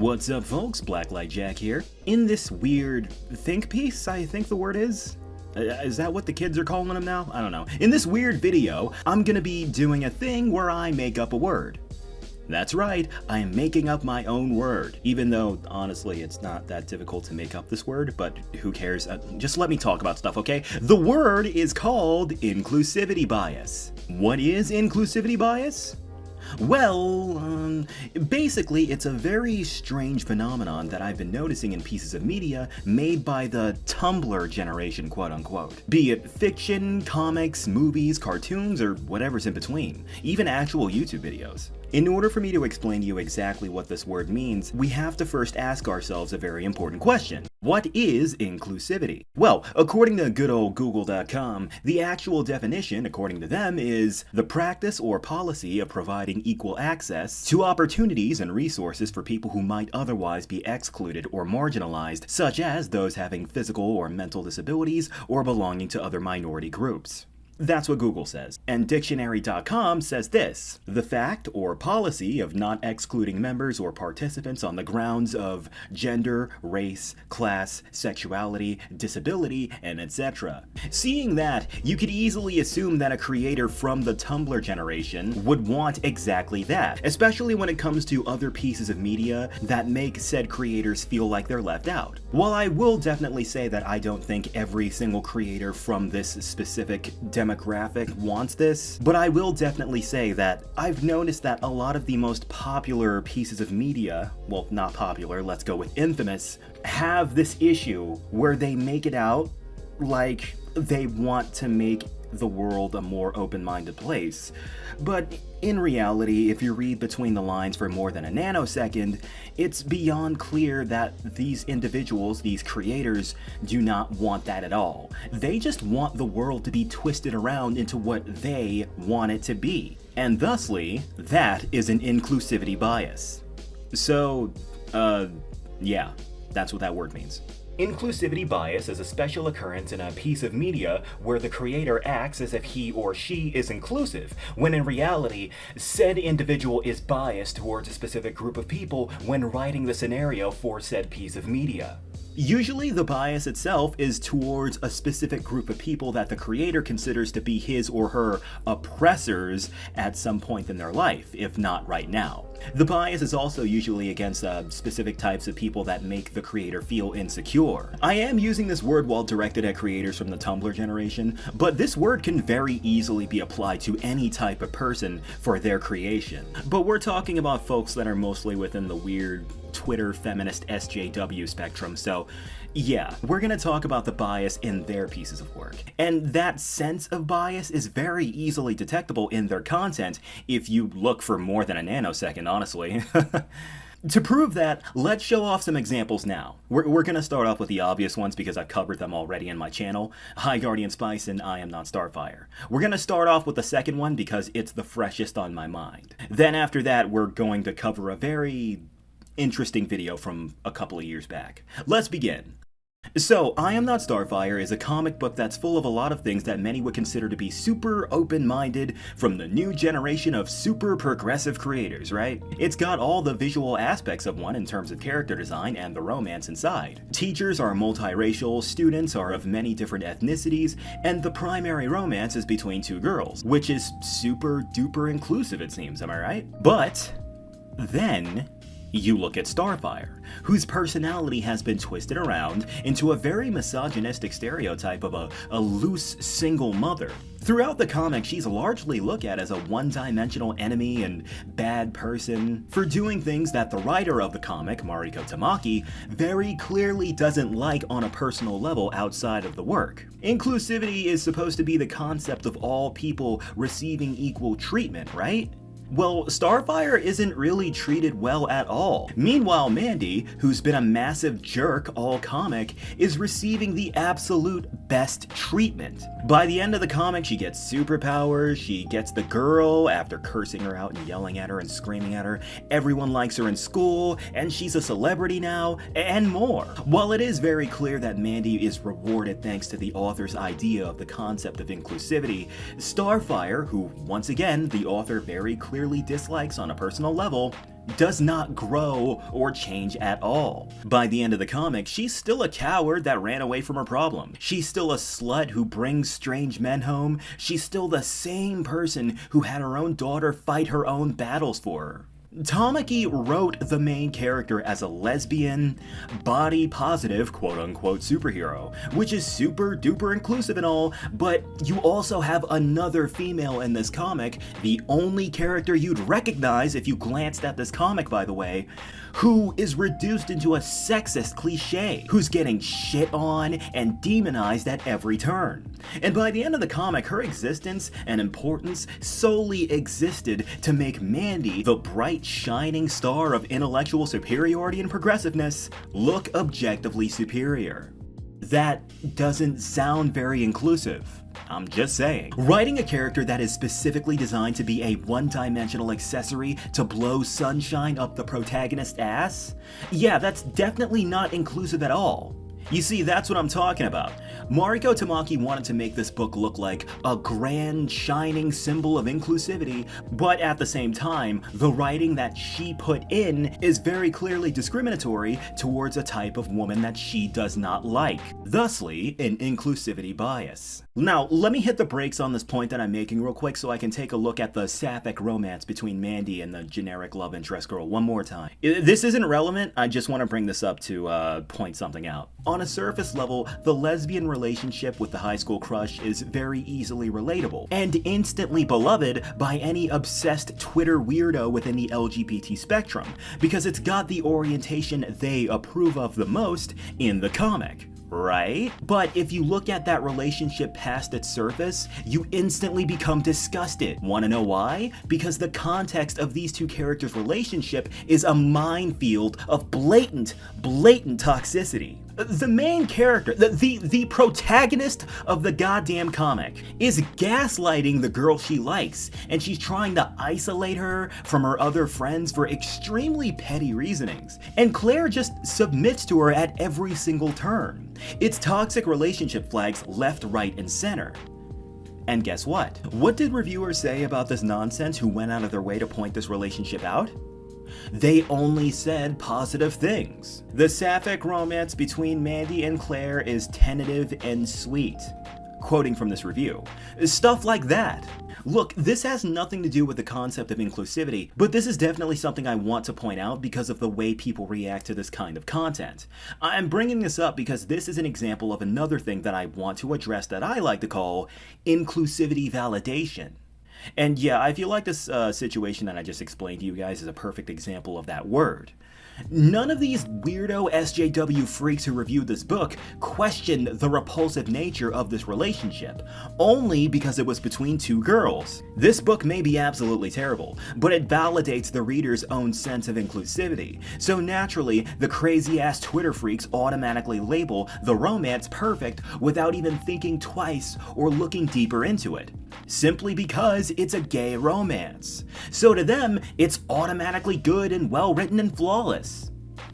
What's up, folks? Blacklight Jack here. In this weird think piece, I think the word is that what the kids are calling them now? I don't know. In this weird video, I'm gonna be doing a thing where I make up a word. That's right, I am making up my own word. Even though, honestly, it's not that difficult to make up this word, but who cares? Just let me talk about stuff, okay? The word is called inclusivity bias. What is inclusivity bias? Well, basically it's a very strange phenomenon that I've been noticing in pieces of media made by the Tumblr generation, quote unquote. Be it fiction, comics, movies, cartoons, or whatever's in between. Even actual YouTube videos. In order for me to explain to you exactly what this word means, we have to first ask ourselves a very important question. What is inclusivity? Well, according to good old Google.com, the actual definition, according to them, is the practice or policy of providing equal access to opportunities and resources for people who might otherwise be excluded or marginalized, such as those having physical or mental disabilities or belonging to other minority groups. That's what Google says. And Dictionary.com says this: the fact or policy of not excluding members or participants on the grounds of gender, race, class, sexuality, disability, and etc. Seeing that, you could easily assume that a creator from the Tumblr generation would want exactly that, especially when it comes to other pieces of media that make said creators feel like they're left out. While I will definitely say that I don't think every single creator from this specific demographic wants this, but I will definitely say that I've noticed that a lot of the most popular pieces of media, well, not popular, let's go with infamous, have this issue where they make it out like they want to make the world a more open-minded place. But in reality, if you read between the lines for more than a nanosecond, it's beyond clear that these individuals, these creators, do not want that at all. They just want the world to be twisted around into what they want it to be. And thusly, that is an inclusivity bias. So, yeah, that's what that word means. Inclusivity bias is a special occurrence in a piece of media where the creator acts as if he or she is inclusive, when in reality, said individual is biased towards a specific group of people when writing the scenario for said piece of media. Usually the bias itself is towards a specific group of people that the creator considers to be his or her oppressors at some point in their life, if not right now. The bias is also usually against specific types of people that make the creator feel insecure. I am using this word while directed at creators from the Tumblr generation, but this word can very easily be applied to any type of person for their creation. But we're talking about folks that are mostly within the weird Twitter feminist SJW spectrum, so yeah, we're gonna talk about the bias in their pieces of work. And that sense of bias is very easily detectable in their content if you look for more than a nanosecond, honestly. To prove that, let's show off some examples now. We're gonna start off with the obvious ones because I've covered them already in my channel. Hi Guardian Spice and I am not Starfire. We're gonna start off with the second one because it's the freshest on my mind. Then after that, we're going to cover a very interesting video from a couple of years back. Let's begin. So, I Am Not Starfire is a comic book that's full of a lot of things that many would consider to be super open-minded from the new generation of super progressive creators, right? It's got all the visual aspects of one in terms of character design and the romance inside. Teachers are multiracial, students are of many different ethnicities, and the primary romance is between two girls, which is super duper inclusive, it seems, am I right? But then you look at Starfire, whose personality has been twisted around into a very misogynistic stereotype of a loose single mother. Throughout the comic, she's largely looked at as a one-dimensional enemy and bad person for doing things that the writer of the comic, Mariko Tamaki, very clearly doesn't like on a personal level outside of the work. Inclusivity is supposed to be the concept of all people receiving equal treatment, right? Well, Starfire isn't really treated well at all. Meanwhile, Mandy, who's been a massive jerk all comic, is receiving the absolute best treatment. By the end of the comic, she gets superpowers, she gets the girl after cursing her out and yelling at her and screaming at her, everyone likes her in school, and she's a celebrity now, and more. While it is very clear that Mandy is rewarded thanks to the author's idea of the concept of inclusivity, Starfire, who once again the author very clearly dislikes on a personal level, does not grow or change at all. By the end of the comic, she's still a coward that ran away from her problem. She's still a slut who brings strange men home. She's still the same person who had her own daughter fight her own battles for her. Tamaki wrote the main character as a lesbian, body-positive, quote-unquote superhero, which is super duper inclusive and all, but you also have another female in this comic, the only character you'd recognize if you glanced at this comic, by the way, who is reduced into a sexist cliche, who's getting shit on and demonized at every turn. And by the end of the comic, her existence and importance solely existed to make Mandy, the bright, shining star of intellectual superiority and progressiveness, look objectively superior. That doesn't sound very inclusive. I'm just saying. Writing a character that is specifically designed to be a one-dimensional accessory to blow sunshine up the protagonist's ass? Yeah, that's definitely not inclusive at all. You see, that's what I'm talking about. Mariko Tamaki wanted to make this book look like a grand, shining symbol of inclusivity, but at the same time, the writing that she put in is very clearly discriminatory towards a type of woman that she does not like, thusly an inclusivity bias. Now, let me hit the brakes on this point that I'm making real quick so I can take a look at the sapphic romance between Mandy and the generic love interest girl one more time. This isn't relevant, I just want to bring this up to point something out. On a surface level, the lesbian relationship with the high school crush is very easily relatable, and instantly beloved by any obsessed Twitter weirdo within the LGBT spectrum, because it's got the orientation they approve of the most in the comic. Right? But if you look at that relationship past its surface, you instantly become disgusted. Wanna know why? Because the context of these two characters' relationship is a minefield of blatant toxicity. The main character, the protagonist of the goddamn comic, is gaslighting the girl she likes, and she's trying to isolate her from her other friends for extremely petty reasonings. And Claire just submits to her at every single turn. It's toxic relationship flags left, right, and center. And guess what? What did reviewers say about this nonsense who went out of their way to point this relationship out? They only said positive things. The sapphic romance between Mandy and Claire is tentative and sweet. Quoting from this review. Stuff like that. Look, this has nothing to do with the concept of inclusivity, but this is definitely something I want to point out because of the way people react to this kind of content. I'm bringing this up because this is an example of another thing that I want to address that I like to call inclusivity validation. And yeah, I feel like this situation that I just explained to you guys is a perfect example of that word. None of these weirdo SJW freaks who reviewed this book questioned the repulsive nature of this relationship, only because it was between two girls. This book may be absolutely terrible, but it validates the reader's own sense of inclusivity, so naturally, the crazy-ass Twitter freaks automatically label the romance perfect without even thinking twice or looking deeper into it, simply because it's a gay romance. So to them, it's automatically good and well-written and flawless.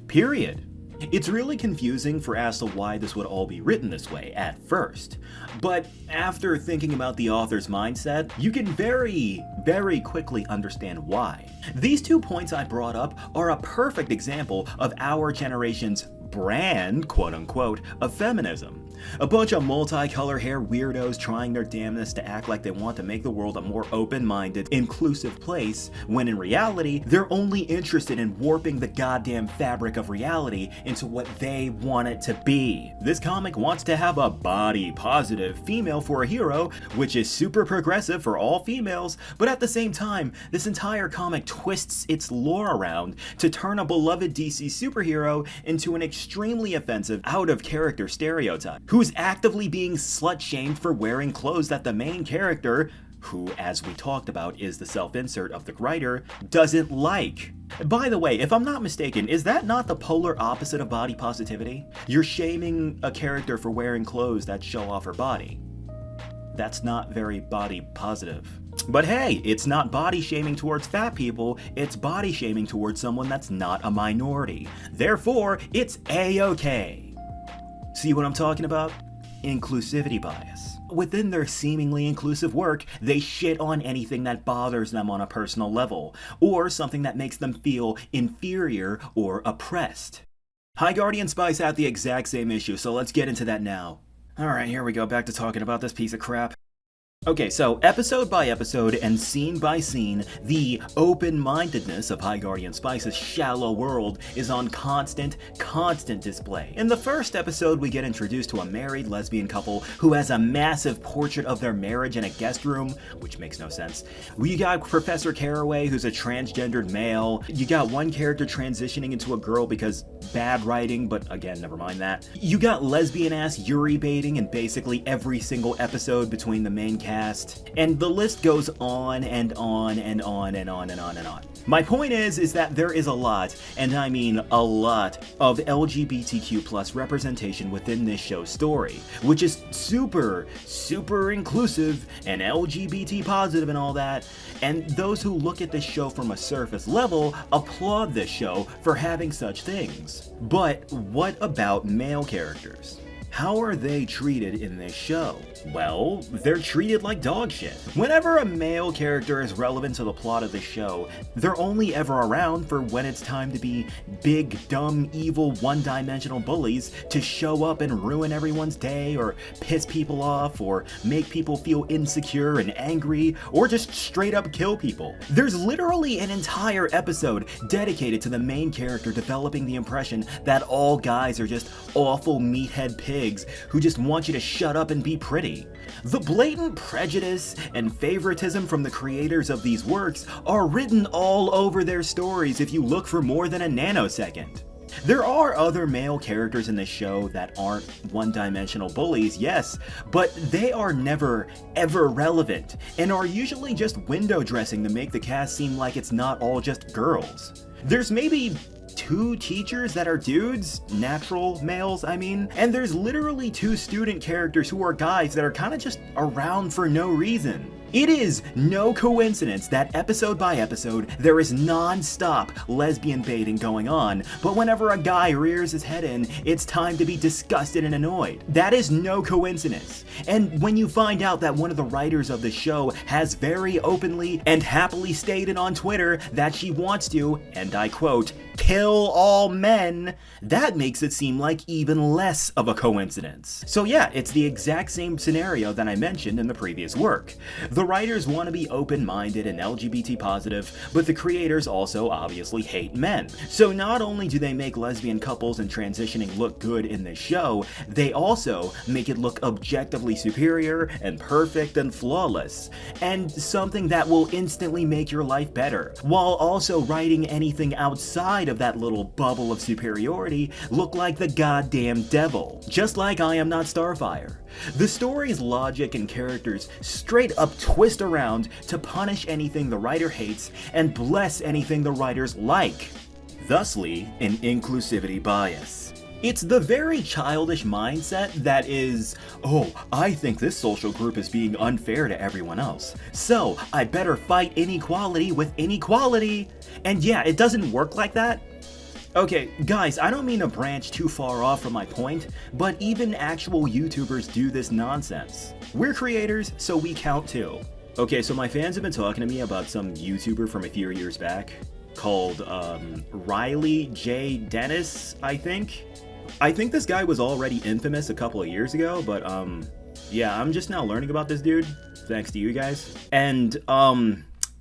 Period. It's really confusing as to why this would all be written this way at first, but after thinking about the author's mindset, you can very quickly understand why. These 2 points I brought up are a perfect example of our generation's brand, quote-unquote, of feminism. A bunch of multicolor hair weirdos trying their damnedest to act like they want to make the world a more open-minded, inclusive place, when in reality, they're only interested in warping the goddamn fabric of reality into what they want it to be. This comic wants to have a body-positive female for a hero, which is super progressive for all females, but at the same time, this entire comic twists its lore around to turn a beloved DC superhero into an extremely offensive, out-of-character stereotype, who's actively being slut-shamed for wearing clothes that the main character, who, as we talked about, is the self-insert of the writer, doesn't like. By the way, if I'm not mistaken, is that not the polar opposite of body positivity? You're shaming a character for wearing clothes that show off her body. That's not very body positive. But hey, it's not body shaming towards fat people, it's body shaming towards someone that's not a minority. Therefore, it's A-okay. See what I'm talking about? Inclusivity bias. within their seemingly inclusive work, they shit on anything that bothers them on a personal level, or something that makes them feel inferior or oppressed. High Guardian Spice had the exact same issue, so let's get into that now. Alright, here we go, back to talking about this piece of crap. Okay, so episode by episode and scene by scene, the open-mindedness of High Guardian Spice's shallow world is on constant display. In the first episode, we get introduced to a married lesbian couple who has a massive portrait of their marriage in a guest room, which makes no sense. We got Professor Caraway, who's a transgendered male. You got one character transitioning into a girl because bad writing, but again, never mind that. You got lesbian-ass Yuri baiting in basically every single episode between the main cast, and the list goes on and on and on and on and on and on. My point is that there is a lot, and I mean a lot, of LGBTQ+ representation within this show's story, which is super inclusive and LGBT positive and all that, and those who look at this show from a surface level applaud this show for having such things. But what about male characters? How are they treated in this show? Well, they're treated like dog shit. Whenever a male character is relevant to the plot of the show, they're only ever around for when it's time to be big, dumb, evil, one-dimensional bullies to show up and ruin everyone's day, or piss people off, or make people feel insecure and angry, or just straight up kill people. There's literally an entire episode dedicated to the main character developing the impression that all guys are just awful meathead pigs who just want you to shut up and be pretty. The blatant prejudice and favoritism from the creators of these works are written all over their stories if you look for more than a nanosecond. There are other male characters in this show that aren't one-dimensional bullies, yes, but they are never, ever relevant, and are usually just window dressing to make the cast seem like it's not all just girls. There's maybe 2 teachers that are dudes, natural males, I mean, and there's literally 2 student characters who are guys that are kind of just around for no reason. It is no coincidence that episode by episode there is non-stop lesbian baiting going on, but whenever a guy rears his head in, it's time to be disgusted and annoyed. That is no coincidence. And when you find out that one of the writers of the show has very openly and happily stated on Twitter that she wants to, and I quote, kill all men, that makes it seem like even less of a coincidence. So yeah, it's the exact same scenario that I mentioned in the previous work. The writers want to be open-minded and LGBT positive, but the creators also obviously hate men. So not only do they make lesbian couples and transitioning look good in this show, they also make it look objectively superior and perfect and flawless, and something that will instantly make your life better, while also writing anything outside of that little bubble of superiority look like the goddamn devil. Just like I Am Not Starfire. The story's logic and characters straight up twist around to punish anything the writer hates and bless anything the writers like. Thusly, an inclusivity bias. It's the very childish mindset that is, oh, I think this social group is being unfair to everyone else, so I better fight inequality with inequality. And yeah, it doesn't work like that. Okay, guys, I don't mean to branch too far off from my point, but even actual YouTubers do this nonsense. We're creators, so we count too. Okay, so my fans have been talking to me about some YouTuber from a few years back called Riley J. Dennis, I think. I think this guy was already infamous a couple of years ago, but yeah, I'm just now learning about this dude, thanks to you guys. And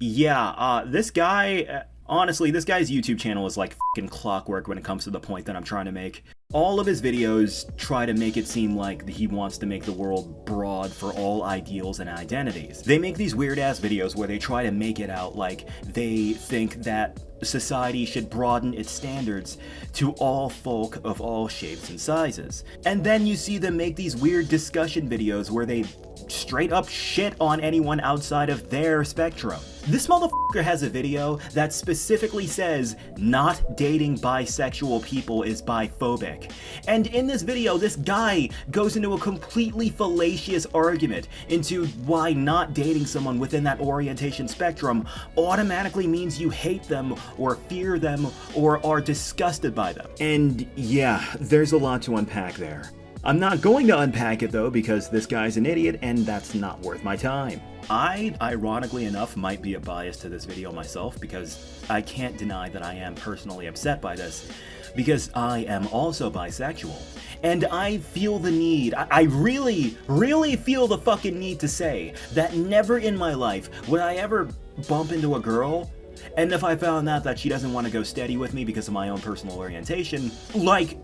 this guy, honestly, this guy's YouTube channel is like fucking clockwork when it comes to the point that I'm trying to make. All of his videos try to make it seem like he wants to make the world broad for all ideals and identities. They make these weird ass videos where they try to make it out like they think that society should broaden its standards to all folk of all shapes and sizes. And then you see them make these weird discussion videos where they straight up shit on anyone outside of their spectrum. This motherfucker has a video that specifically says not dating bisexual people is biphobic. And in this video, this guy goes into a completely fallacious argument into why not dating someone within that orientation spectrum automatically means you hate them or fear them or are disgusted by them. And yeah, there's a lot to unpack there. I'm not going to unpack it though because this guy's an idiot and that's not worth my time. I, ironically enough, might be a bias to this video myself because I can't deny that I am personally upset by this because I am also bisexual. And I feel the need, I really, really feel the fucking need to say that never in my life would I ever bump into a girl, and if I found out that she doesn't want to go steady with me because of my own personal orientation, like,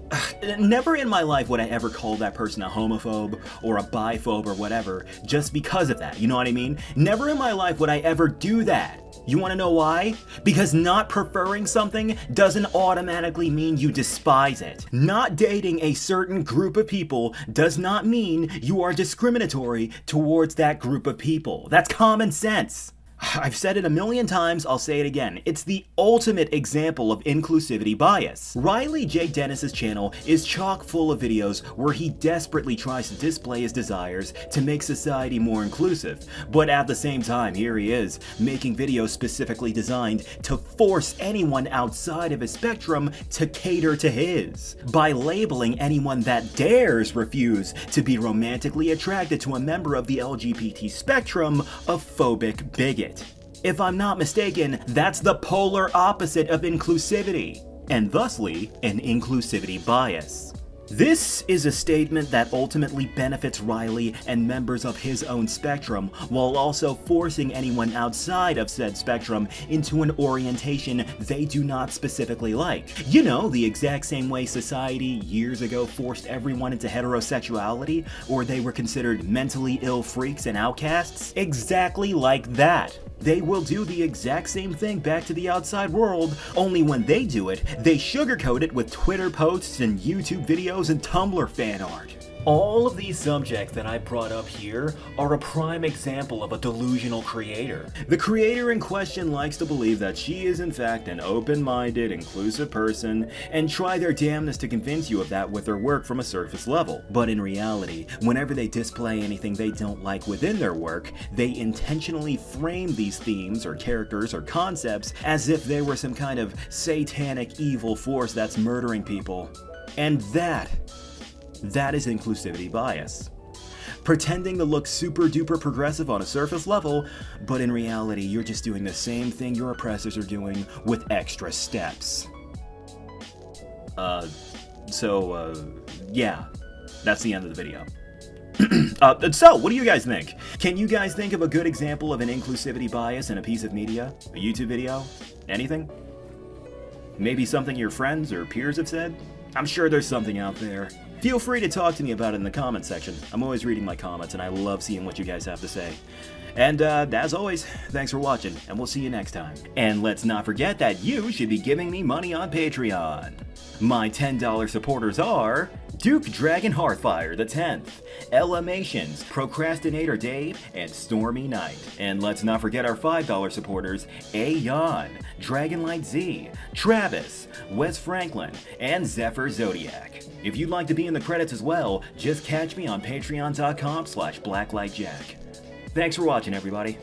never in my life would I ever call that person a homophobe or a biphobe or whatever just because of that, you know what I mean? Never in my life would I ever do that. You want to know why? Because not preferring something doesn't automatically mean you despise it. Not dating a certain group of people does not mean you are discriminatory towards that group of people. That's common sense. I've said it a million times, I'll say it again. It's the ultimate example of inclusivity bias. Riley J. Dennis's channel is chock full of videos where he desperately tries to display his desires to make society more inclusive. But at the same time, here he is, making videos specifically designed to force anyone outside of his spectrum to cater to his. By labeling anyone that dares refuse to be romantically attracted to a member of the LGBT spectrum a phobic bigot. If I'm not mistaken, that's the polar opposite of inclusivity, and thusly, an inclusivity bias. This is a statement that ultimately benefits Riley and members of his own spectrum, while also forcing anyone outside of said spectrum into an orientation they do not specifically like. You know, the exact same way society years ago forced everyone into heterosexuality, or they were considered mentally ill freaks and outcasts? Exactly like that. They will do the exact same thing back to the outside world, only when they do it, they sugarcoat it with Twitter posts and YouTube videos and Tumblr fan art. All of these subjects that I brought up here are a prime example of a delusional creator. The creator in question likes to believe that she is in fact an open-minded, inclusive person, and try their damnedest to convince you of that with their work from a surface level. But in reality, whenever they display anything they don't like within their work, they intentionally frame these themes or characters or concepts as if they were some kind of satanic evil force that's murdering people. And that is inclusivity bias. Pretending to look super duper progressive on a surface level, but in reality you're just doing the same thing your oppressors are doing with extra steps. Yeah, that's the end of the video. So, what do you guys think? Can you guys think of a good example of an inclusivity bias in a piece of media? A YouTube video? Anything? Maybe something your friends or peers have said? I'm sure there's something out there. Feel free to talk to me about it in the comment section. I'm always reading my comments and I love seeing what you guys have to say. And as always, thanks for watching and we'll see you next time. And let's not forget that you should be giving me money on Patreon. My $10 supporters are Duke Dragon Hearthfire the 10th, Ellamations, Procrastinator Dave, and Stormy Knight. And let's not forget our $5 supporters, Ayon, Dragonlight Z, Travis, Wes Franklin, and Zephyr Zodiac. If you'd like to be in the credits as well, just catch me on patreon.com/blacklightjack. Thanks for watching, everybody.